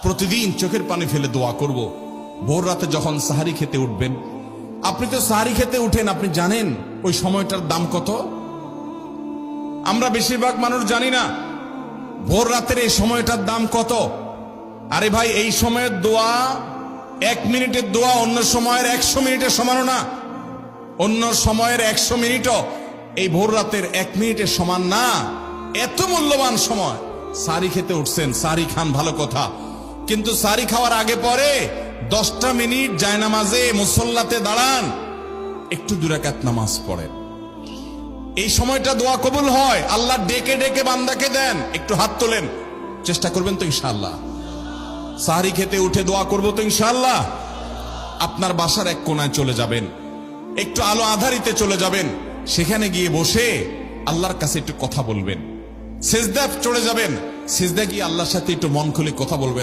প্রতিদিন চোখের পানি ফেলে দোয়া করব। ভোর রাতে যখন সাহারি খেতে উঠবেন, আপনি তো সাহারি খেতে উঠেন, আপনি জানেন ওই সময়টার দাম কত? আমরা বেশিরভাগ মানুষ জানি না ভোর রাতের এই সময়টার দাম কত। আরে ভাই, এই সময়ের দোয়া 1 মিনিটের দোয়া অন্য সময়ের 100 মিনিটের সমানও না। অন্য সময়ের 100 মিনিটও এই ভোর রাতের 1 মিনিটের সমান না। এত মূল্যবান সময়। সাহারি খেতে উঠছেন, সাহারি খান, ভালো কথা, কিন্তু সাহারি খাওয়ার আগে পরে 10টা মিনিট জায়নামাজে মুসল্লাতে দাঁড়ান, একটু 2 রাকাত নামাজ পড়েন। এই সময়টা দোয়া কবুল হয়। আল্লাহ ডেকে ডেকে বান্দাকে দেন। একটু হাত তোলেন, চেষ্টা করবেন তো ইনশাআল্লাহ? সাহারি খেতে উঠে দোয়া করবো তো ইনশাআল্লাহ? আপনার বাসার এক কোনায় চলে যাবেন, একটু আলো আধারিতে চলে যাবেন, সেখানে গিয়ে বসে আল্লাহর কাছে একটু কথা বলবেন। সিজদা চলে যাবেন, সিজদা গিয়ে আল্লাহর সাথে একটু মন খুলে কথা বলবেন।